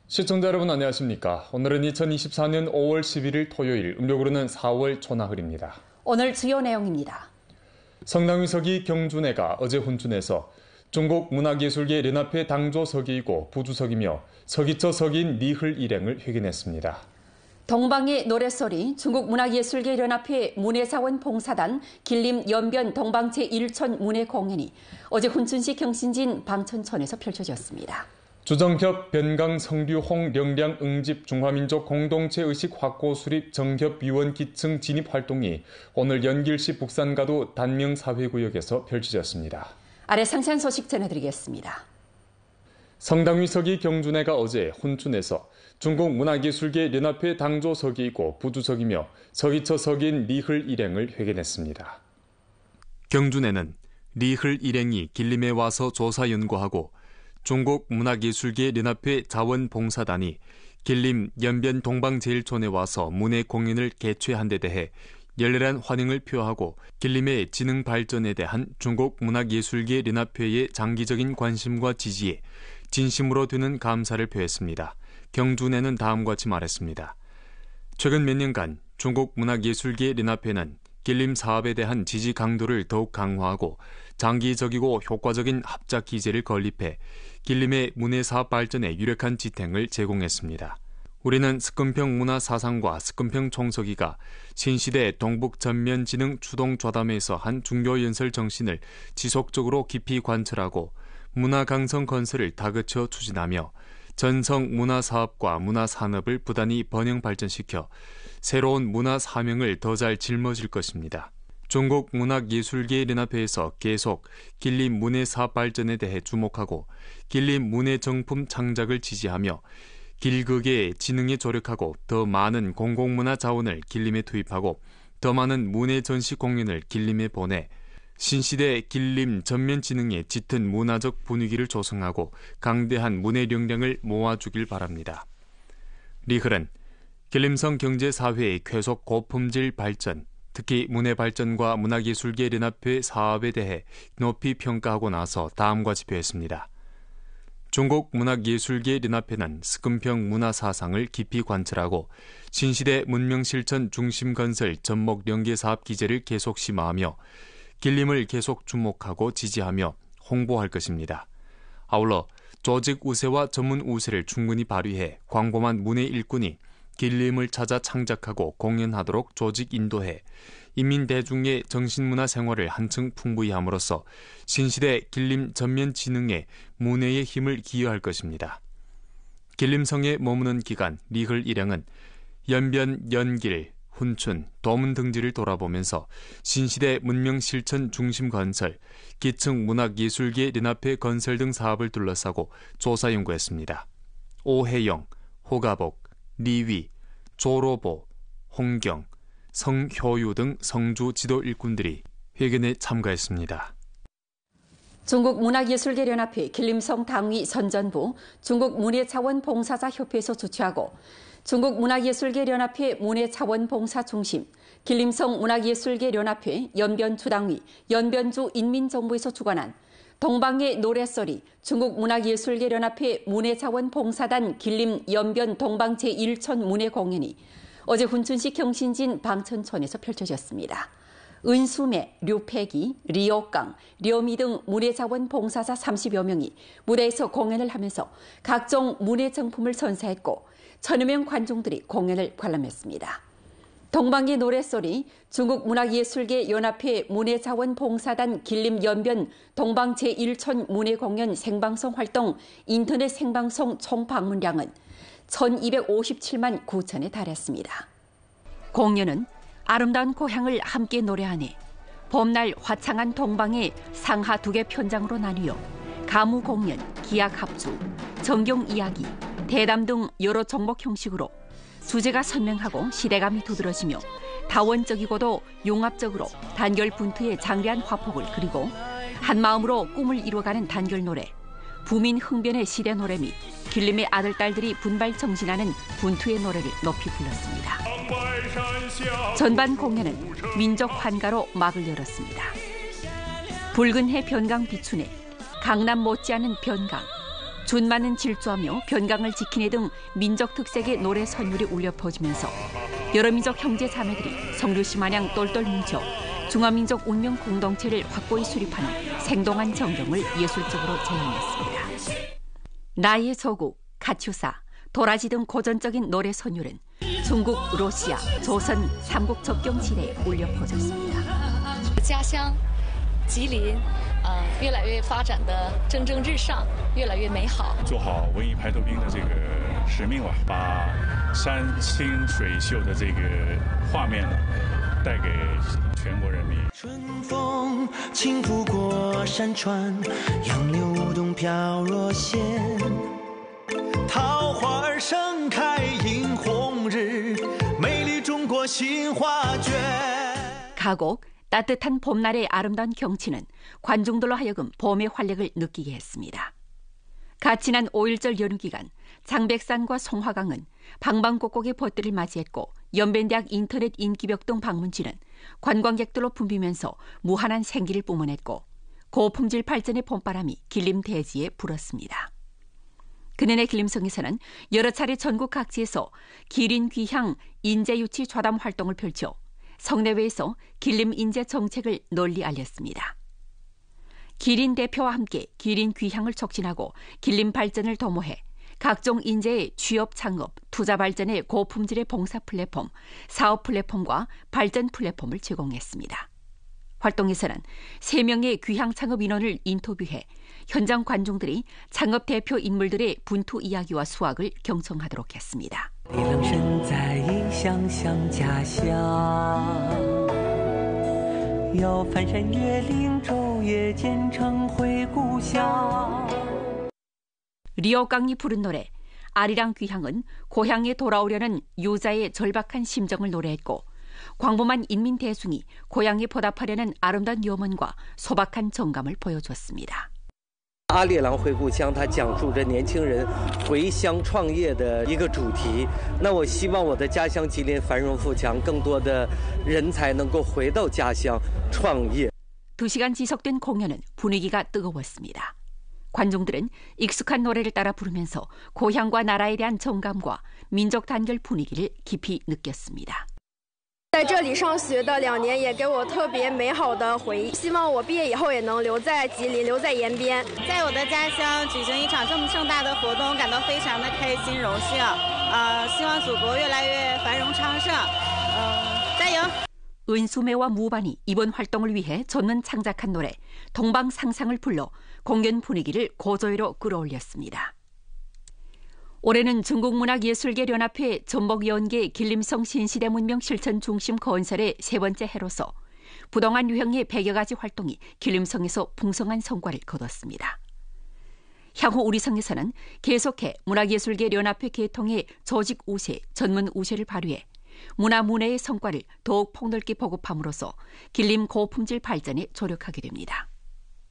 시청자 여러분 안녕하십니까? 오늘은 2024년 5월 11일 토요일, 음력으로는 4월 초나흘입니다. 오늘 주요 내용입니다. 성당위석이 경준회가 어제 혼춘해서 중국 문학예술계 연합회 당조석이고 부주석이며 서기처 석인 리흘 일행을 회견했습니다. 동방의 노랫소리, 중국 문학예술계 연합회 문예사원 봉사단 길림 연변 동방 제1천 문예 공연이 어제 훈춘시 경신진 방천천에서 펼쳐졌습니다. 주정협, 변강, 성류, 홍, 령량, 응집, 중화민족 공동체 의식 확고 수립 정협 위원 기층 진입 활동이 오늘 연길시 북산가도 단명사회구역에서 펼쳐졌습니다. 아래 상세한 소식 전해드리겠습니다. 성당위석이 경준회가 어제 혼춘해서 중국 문학예술계 연합회 당조석이고 부주석이며 서기처 석인 리흘 일행을 회견했습니다. 경준회는 리흘 일행이 길림에 와서 조사 연구하고 중국 문학예술계 연합회 자원봉사단이 길림 연변 동방제일촌에 와서 문예 공연을 개최한 데 대해 열렬한 환영을 표하고 길림의 지능 발전에 대한 중국 문학예술계 연합회의 장기적인 관심과 지지에 진심으로 드는 감사를 표했습니다. 경준회는 다음과 같이 말했습니다. 최근 몇 년간 중국 문학예술계 연합회는 길림 사업에 대한 지지 강도를 더욱 강화하고 장기적이고 효과적인 합작 기제를 건립해 길림의 문예사업 발전에 유력한 지탱을 제공했습니다. 우리는 스금평 문화사상과 스금평 총서기가 신시대 동북전면지능 추동좌담에서 한 중요연설 정신을 지속적으로 깊이 관철하고 문화강성 건설을 다그쳐 추진하며 전성 문화사업과 문화산업을 부단히 번영 발전시켜 새로운 문화사명을 더 잘 짊어질 것입니다. 중국 문학예술계 연합회에서 계속 길림 문예사업 발전에 대해 주목하고 길림 문예정품 창작을 지지하며 길극의 진흥에 조력하고 더 많은 공공문화 자원을 길림에 투입하고 더 많은 문예 전시 공연을 길림에 보내 신시대 길림 전면진흥에 짙은 문화적 분위기를 조성하고 강대한 문예 역량을 모아주길 바랍니다. 리흘은 길림성 경제사회의 계속 고품질 발전, 특히 문예 발전과 문학예술계 연합회 사업에 대해 높이 평가하고 나서 다음과 같이 표했습니다. 중국 문학예술계 연합회는 스금평 문화사상을 깊이 관철하고 신시대 문명실천 중심건설 전목 연계사업 기제를 계속 심화하며 길림을 계속 주목하고 지지하며 홍보할 것입니다. 아울러 조직 우세와 전문 우세를 충분히 발휘해 광범한 문예 일꾼이 길림을 찾아 창작하고 공연하도록 조직 인도해 인민 대중의 정신문화 생활을 한층 풍부히 함으로써 신시대 길림 전면 진흥에 문예의 힘을 기여할 것입니다. 길림성에 머무는 기간 리흘 일행은 연변, 연길, 훈춘, 도문 등지를 돌아보면서 신시대 문명 실천 중심 건설, 기층 문학예술계 연합회 건설 등 사업을 둘러싸고 조사 연구했습니다. 오혜영, 호가복, 리위, 조로보, 홍경, 성효유 등 성주 지도 일꾼들이 회견에 참가했습니다. 중국 문학예술계 연합회 길림성 당위 선전부 중국 문예자원봉사자협회에서 주최하고 중국 문학예술계 연합회 문예자원봉사중심 길림성 문학예술계 연합회 연변주당위 연변주 인민정부에서 주관한 동방의 노랫소리 중국 문학예술계 연합회 문예자원봉사단 길림 연변 동방 제1천 문예 공연이 어제 훈춘시 경신진 방천천에서 펼쳐졌습니다. 은수매, 류패기, 리옥강, 려미 등 문예자원 봉사자 30여 명이 무대에서 공연을 하면서 각종 문예정품을 선사했고 1000여 명 관중들이 공연을 관람했습니다. 동방의 노랫소리 중국 문학예술계 연합회 문예자원 봉사단 길림 연변 동방 제1천 문예 공연 생방송 활동 인터넷 생방송 총 방문량은 1257만 9천에 달했습니다. 공연은 아름다운 고향을 함께 노래하니 봄날 화창한 동방의 상하 2개 편장으로 나뉘어 가무 공연, 기악 합주, 정경 이야기, 대담 등 여러 종목 형식으로 주제가 선명하고 시대감이 두드러지며 다원적이고도 융합적으로 단결 분투의 장대한 화폭을 그리고 한마음으로 꿈을 이루어가는 단결 노래, 부민 흥변의 시대 노래 및 길림의 아들딸들이 분발 정진하는 분투의 노래를 높이 불렀습니다. 전반 공연은 민족 환가로 막을 열었습니다. 붉은 해 변강 비추네, 강남 못지않은 변강, 준마는 질주하며 변강을 지키네 등 민족 특색의 노래 선율이 울려 퍼지면서 여러 민족 형제 자매들이 성류씨 마냥 똘똘 뭉쳐 중화민족 운명 공동체를 확고히 수립하는 생동한 정경을 예술적으로 재현했습니다. 나의 조국, 카츄사, 도라지 등 고전적인 노래 선율은 중국, 러시아, 조선 삼국 접경 시대에 울려 퍼졌습니다. 家乡吉林越来越发展的蒸蒸日上，越来越美好。做好文艺排头兵的这个使命吧，把山清水秀的这个画面呢带给全国人民。春风轻拂过山川，杨柳东飘若线。桃花盛开映红日，美丽中国新画卷。 가곡 따뜻한 봄날의 아름다운 경치는 관중들로 하여금 봄의 활력을 느끼게 했습니다. 갓 지난 5.1절 연휴 기간 장백산과 송화강은 방방곡곡의 벗들을 맞이했고 연변대학 인터넷 인기벽 등 방문지는 관광객들로 붐비면서 무한한 생기를 뿜어냈고 고품질 발전의 봄바람이 길림 대지에 불었습니다. 그년의 길림성에서는 여러 차례 전국 각지에서 기린 귀향 인재유치 좌담 활동을 펼쳐 성내외에서 길림 인재 정책을 널리 알렸습니다. 기린 대표와 함께 기린 귀향을 촉진하고 길림 발전을 도모해 각종 인재의 취업 창업, 투자 발전의 고품질의 봉사 플랫폼, 사업 플랫폼과 발전 플랫폼을 제공했습니다. 활동에서는 3명의 귀향 창업 인원을 인터뷰해 현장 관중들이 창업 대표 인물들의 분투 이야기와 수확을 경청하도록 했습니다. 你能身在异乡想家乡，要翻山越岭昼夜兼程回故乡。 리어강이 부른 노래 아리랑 귀향은 고향에 돌아오려는 유자의 절박한 심정을 노래했고 광범한 인민 대중이 고향에 보답하려는 아름다운 염원과 소박한 정감을 보여줬습니다. 阿里郎回故乡，它讲述着年轻人回乡创业的一个主题。那我希望我的家乡吉林繁荣富强，更多的人才能够回到家乡创业。 2시간 지속된 공연은 분위기가 뜨거웠습니다. 관중들은 익숙한 노래를 따라 부르면서 고향과 나라에 대한 정감과 민족 단결 분위기를 깊이 느꼈습니다. 在这里上学的2年也给我特别美好的回忆，希望我毕业以后也能留在吉林，留在延边。在我的家乡举行一场这么盛大的活动，感到非常的开心荣幸。希望祖国越来越繁荣昌盛。加油！ 은수매와 무반이 이번 활동을 위해 전문 창작한 노래 동방상상을 불러 공연 분위기를 고조위로 끌어올렸습니다. 올해는 중국문학예술계연합회 전복연계 길림성 신시대 문명 실천 중심 건설의 3번째 해로서 부동안 유형의 100여 가지 활동이 길림성에서 풍성한 성과를 거뒀습니다. 향후 우리 성에서는 계속해 문학예술계연합회 계통의 조직 우세, 전문 우세를 발휘해 문화문예의 성과를 더욱 폭넓게 보급함으로써 길림 고품질 발전에 조력하게 됩니다.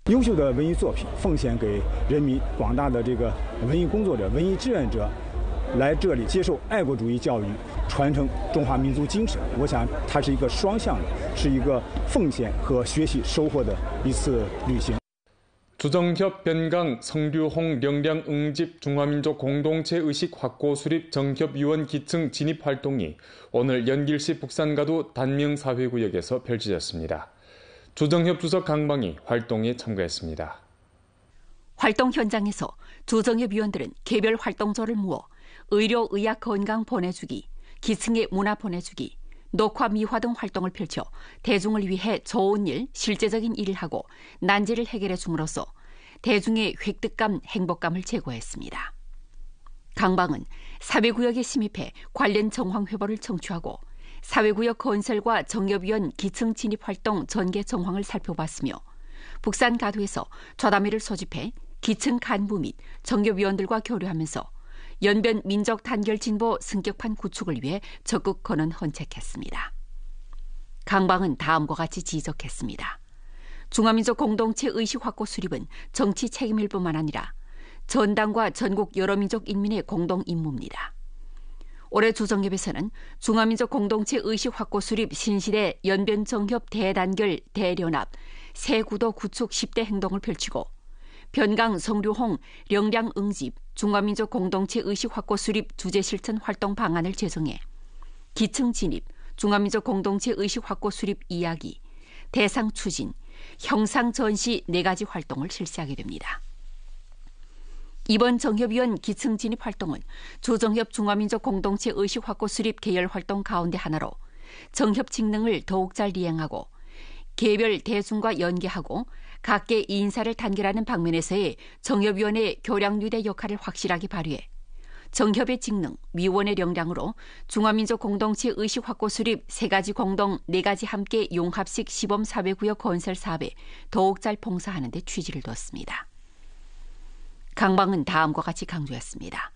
优秀的文艺作品奉献给人民广大的这个文艺工作者、文艺志愿者，来这里接受爱国主义教育，传承中华民族精神。我想它是一个双向的，是一个奉献和学习收获的一次旅行。 주정협 변강 성류홍 령량 응집 중화민족 공동체 의식 확고 수립 정협위원 기층 진입 활동이 오늘 연길시 북산가도 단명사회구역에서 펼쳐졌습니다. 주정협 주석 강방이 활동에 참가했습니다. 활동 현장에서 주정협 위원들은 개별 활동조를 모아 의료, 의학, 건강 보내주기, 기층의 문화 보내주기, 녹화, 미화 등 활동을 펼쳐 대중을 위해 좋은 일, 실제적인 일을 하고 난제를 해결해 줌으로써 대중의 획득감, 행복감을 제고했습니다. 강방은 사회구역에 침입해 관련 정황 회보를 청취하고 사회구역 건설과 정협위원 기층 진입 활동 전개 정황을 살펴봤으며 북산 가도에서 좌담회를 소집해 기층 간부 및 정협위원들과 교류하면서 연변 민족 단결 진보 승격판 구축을 위해 적극 건원 헌책했습니다. 강방은 다음과 같이 지적했습니다. 중화민족 공동체 의식 확고 수립은 정치 책임일 뿐만 아니라 전당과 전국 여러 민족 인민의 공동 임무입니다. 올해 주정협에서는 중화민족 공동체 의식 확고 수립 신시대 연변정협 대단결 대련합 새구도 구축 10대 행동을 펼치고 변강 성류홍 령량 응집 중화민족 공동체 의식 확고 수립 주제 실천 활동 방안을 제정해 기층 진입 중화민족 공동체 의식 확고 수립 이야기 대상 추진 형상 전시 4가지 활동을 실시하게 됩니다. 이번 정협위원 기층 진입 활동은 조정협 중화민족 공동체 의식 확고 수립 계열 활동 가운데 하나로 정협 직능을 더욱 잘 이행하고 개별 대중과 연계하고 각계 인사를 단결하는 방면에서의 정협위원회 교량유대 역할을 확실하게 발휘해 정협의 직능, 위원의 역량으로 중화민족 공동체 의식 확고 수립 3가지 공동 4가지 함께 용합식 시범 사회구역 건설 사업에 더욱 잘 봉사하는 데 취지를 뒀습니다. 강방은 다음과 같이 강조했습니다.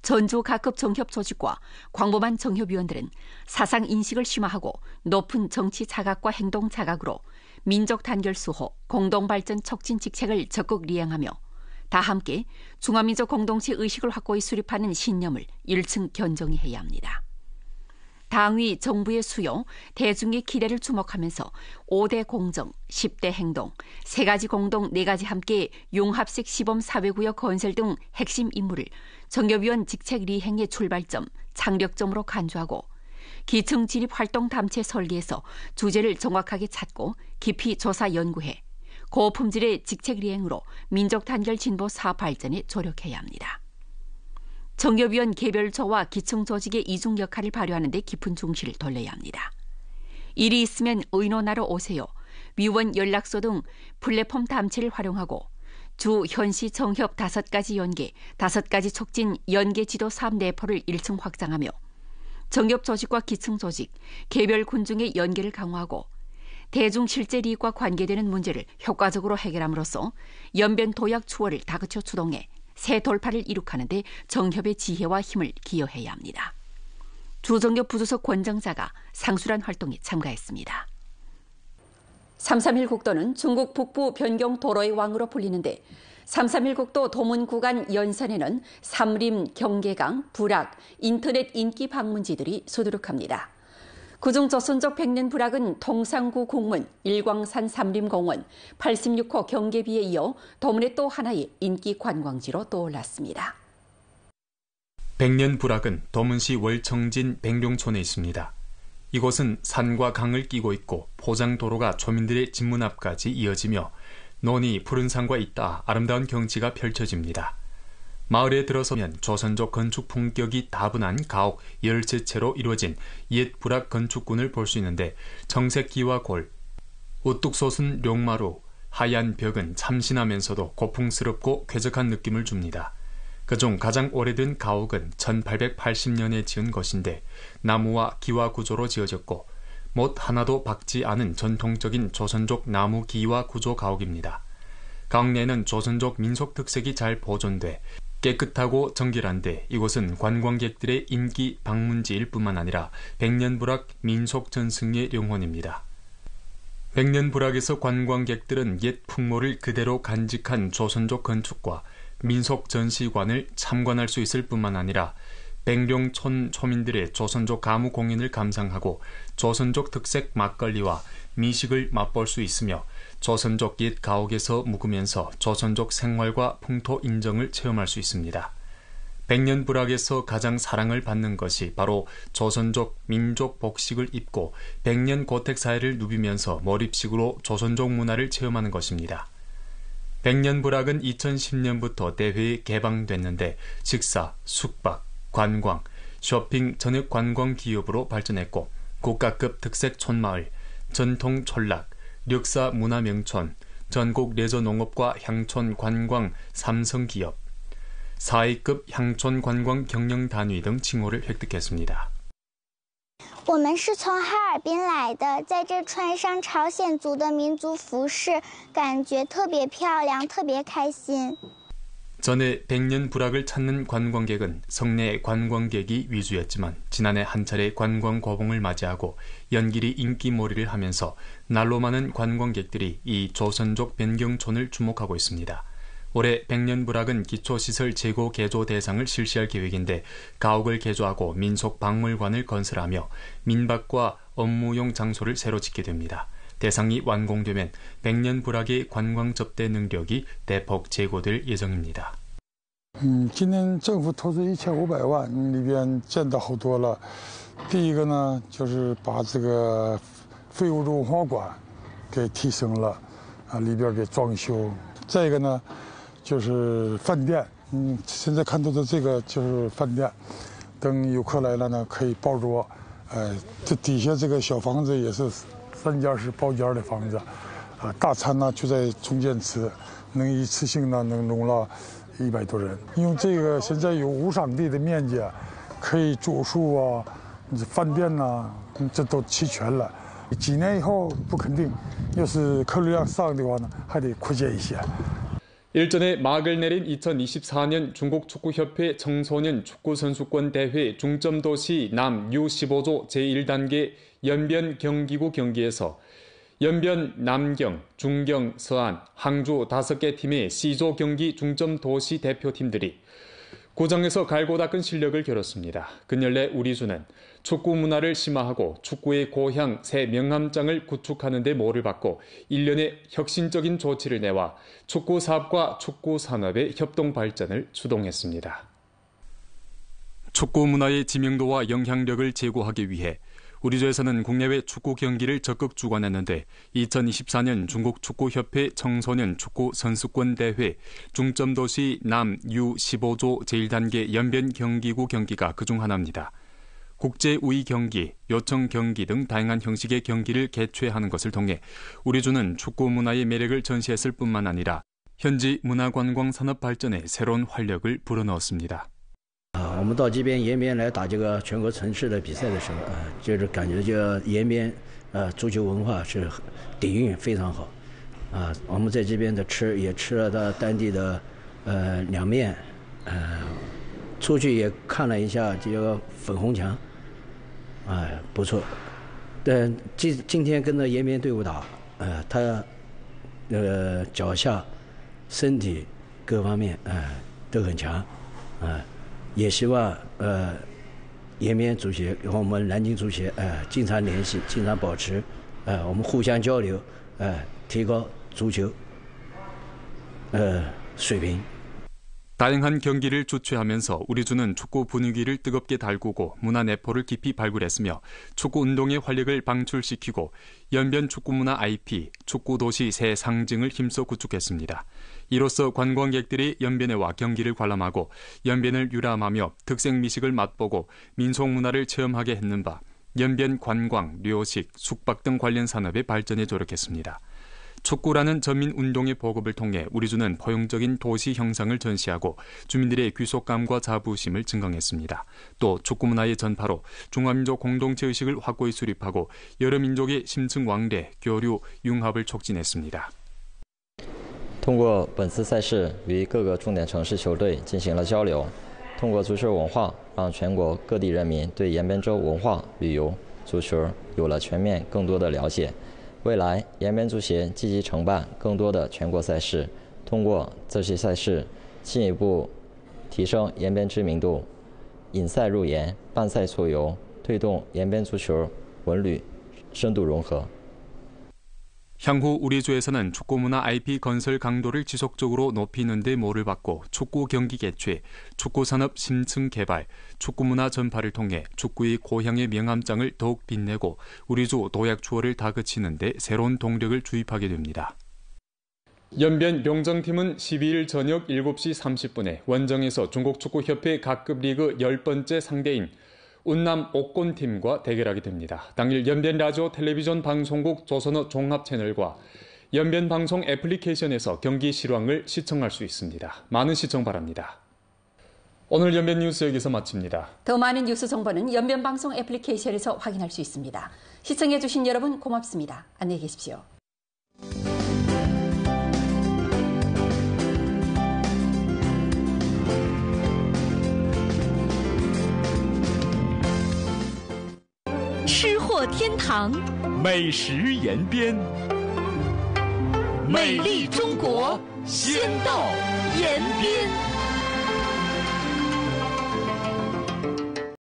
전주 각급 정협 조직과 광범한 정협위원들은 사상 인식을 심화하고 높은 정치 자각과 행동 자각으로 민족 단결 수호, 공동발전 촉진 직책을 적극 이행하며 다 함께 중화민족 공동체 의식을 확고히 수립하는 신념을 1층 견정히 해야 합니다. 당위 정부의 수요, 대중의 기대를 주목하면서 5대 공정, 10대 행동, 3가지 공동 4가지 함께 용합식 시범 사회구역 건설 등 핵심 임무를 정협위원 직책 리행의 출발점, 창력점으로 간주하고 기층 진입 활동 담체 설계에서 주제를 정확하게 찾고 깊이 조사 연구해 고품질의 직책 리행으로 민족 단결 진보 사업 발전에 조력해야 합니다. 정협위원 개별조와 기층 조직의 이중 역할을 발휘하는 데 깊은 중시를 돌려야 합니다. 일이 있으면 의논하러 오세요. 위원 연락소 등 플랫폼 담체를 활용하고 주 현시 정협 5가지 연계, 5가지 촉진 연계 지도 사업 내포를 1층 확장하며 정협 조직과 기층 조직, 개별 군중의 연계를 강화하고 대중 실제 이익과 관계되는 문제를 효과적으로 해결함으로써 연변 도약 추월을 다그쳐 추동해 새 돌파를 이룩하는 데 정협의 지혜와 힘을 기여해야 합니다. 주정협 부주석 권정자가 상술한 활동에 참가했습니다. 331 국도는 중국 북부 변경 도로의 왕으로 불리는데 331 국도 도문 구간 연산에는 삼림, 경계강, 불악, 인터넷 인기 방문지들이 수두룩합니다. 그중 조선족 백년 불악은 통상구 국문, 일광산 삼림공원, 86호 경계비에 이어 도문의 또 하나의 인기 관광지로 떠올랐습니다. 백년 불악은 도문시 월청진 백룡촌에 있습니다. 이곳은 산과 강을 끼고 있고 포장도로가 초민들의 집 문 앞까지 이어지며 논이 푸른 산과 있다 아름다운 경치가 펼쳐집니다. 마을에 들어서면 조선족 건축 품격이 다분한 가옥 13채로 이루어진 옛 불악 건축군을 볼 수 있는데 정색기와 골, 우뚝 솟은 룡마루, 하얀 벽은 참신하면서도 고풍스럽고 쾌적한 느낌을 줍니다. 그중 가장 오래된 가옥은 1880년에 지은 것인데 나무와 기와 구조로 지어졌고 못 하나도 박지 않은 전통적인 조선족 나무 기와 구조 가옥입니다. 가옥 내는 조선족 민속 특색이 잘 보존돼 깨끗하고 정결한데 이곳은 관광객들의 인기 방문지일 뿐만 아니라 백년불악 민속 전승의 영혼입니다. 백년불악에서 관광객들은 옛 풍모를 그대로 간직한 조선족 건축과 민속 전시관을 참관할 수 있을 뿐만 아니라 백룡촌 초민들의 조선족 가무 공연을 감상하고 조선족 특색 막걸리와 미식을 맛볼 수 있으며 조선족 옛 가옥에서 묵으면서 조선족 생활과 풍토 인정을 체험할 수 있습니다. 백년불악에서 가장 사랑을 받는 것이 바로 조선족 민족 복식을 입고 백년 고택사회를 누비면서 몰입식으로 조선족 문화를 체험하는 것입니다. 백년불악은 2010년부터 대회에 개방됐는데 식사, 숙박, 관광, 쇼핑, 전역 관광 기업으로 발전했고 국가급 특색 촌마을, 전통 촌락, 역사 문화명촌, 전국 레저 농업과 향촌 관광 삼성기업, 4위급 향촌 관광 경영 단위 등 칭호를 획득했습니다. 我们是从哈尔滨来的，在这穿上朝鲜族的民族服饰，感觉特别漂亮，特别开心。 전에 백년불악을 찾는 관광객은 성내 관광객이 위주였지만 지난해 한 차례 관광고봉을 맞이하고 연길이 인기몰이를 하면서 날로 많은 관광객들이 이 조선족 변경촌을 주목하고 있습니다. 올해 백년불악은 기초시설 재고 개조 대상을 실시할 계획인데 가옥을 개조하고 민속박물관을 건설하며 민박과 업무용 장소를 새로 짓게 됩니다. 대상이 완공되면 백년불악의 관광 접대 능력이 대폭 제고될 예정입니다. 今年政府投资1500万，里边建的好多了。第一个呢，就是把这个废物文化馆给提升了，里边给装修。再一个呢，就是饭店，现在看到的这个就是饭店，等游客来了呢，可以包桌。这底下这个小房子也是3间式包间的房子，大餐呢就在中间吃，能一次性呢能容纳100多人。用这个现在有无场地的面积，可以住宿啊，饭店呐，这都齐全了。几年以后不肯定，要是客流量上的话呢，还得扩建一些。 일전에 막을 내린 2024년 중국축구협회 청소년 축구선수권 대회 중점도시 남 U15조 제1단계 연변 경기구 경기에서 연변 남경, 중경, 서안, 항주 5개 팀의 C조 경기 중점도시 대표팀들이 구장에서 갈고 닦은 실력을 겨뤘습니다. 근열내 우리주는 축구 문화를 심화하고 축구의 고향 새 명함장을 구축하는 데 모를 받고 1년의 혁신적인 조치를 내와 축구 사업과 축구 산업의 협동 발전을 주동했습니다. 축구 문화의 지명도와 영향력을 제고하기 위해 우리주에서는 국내외 축구 경기를 적극 주관했는데 2024년 중국축구협회 청소년 축구 선수권 대회 중점도시 남 U15조 제1단계 연변 경기구 경기가 그중 하나입니다. 국제 우위 경기, 요청 경기 등 다양한 형식의 경기를 개최하는 것을 통해 우리주는 축구 문화의 매력을 전시했을 뿐만 아니라 현지 문화관광 산업 발전에 새로운 활력을 불어넣었습니다. 我们到这边延边来打这个全国城市的比赛的时候，就是感觉这个延边足球文化是底蕴非常好，我们在这边的吃也吃了它当地的凉面，出去也看了一下这个粉红墙，不错。但今天跟着延边队伍打，他脚下、身体各方面都很强，也希望延边足协和我们南京足协经常联系，经常保持我们互相交流，提高足球水平。 다양한 경기를 주최하면서 우리주는 축구 분위기를 뜨겁게 달구고 문화 내포를 깊이 발굴했으며 축구 운동의 활력을 방출시키고 연변 축구문화 IP, 축구도시 새 상징을 힘써 구축했습니다. 이로써 관광객들이 연변에 와 경기를 관람하고 연변을 유람하며 특색 미식을 맛보고 민속문화를 체험하게 했는 바 연변 관광, 료식, 숙박 등 관련 산업의 발전에 조력했습니다. 축구라는 전민 운동의 보급을 통해 우리주는 포용적인 도시 형상을 전시하고 주민들의 귀속감과 자부심을 증강했습니다. 또 축구 문화의 전파로 중화민족 공동체 의식을 확고히 수립하고 여러 민족의 심층 왕래, 교류, 융합을 촉진했습니다. 通过本次赛事与各个重点城市球队进行了交流，通过足球文化，让全国各地人民对延边州文化、旅游、足球有了全面更多的了解。 未来，延边足协积极承办更多的全国赛事，通过这些赛事进一步提升延边知名度，引赛入延，办赛促游，推动延边足球文旅深度融合。 향후 우리주에서는 축구문화 IP 건설 강도를 지속적으로 높이는 데 모를 받고 축구 경기 개최, 축구산업 심층 개발, 축구문화 전파를 통해 축구의 고향의 명함장을 더욱 빛내고 우리주 도약 추월을 다그치는 데 새로운 동력을 주입하게 됩니다. 연변 용정팀은 12일 저녁 7시 30분에 원정에서 중국축구협회 각급 리그 10번째 상대인 운남 옥곤팀과 대결하게 됩니다. 당일 연변 라디오 텔레비전 방송국 조선어 종합 채널과 연변 방송 애플리케이션에서 경기 실황을 시청할 수 있습니다. 많은 시청 바랍니다. 오늘 연변 뉴스 여기서 마칩니다. 더 많은 뉴스 정보는 연변 방송 애플리케이션에서 확인할 수 있습니다. 시청해주신 여러분 고맙습니다. 안녕히 계십시오.天堂，美食延边，美丽中国，先到延边。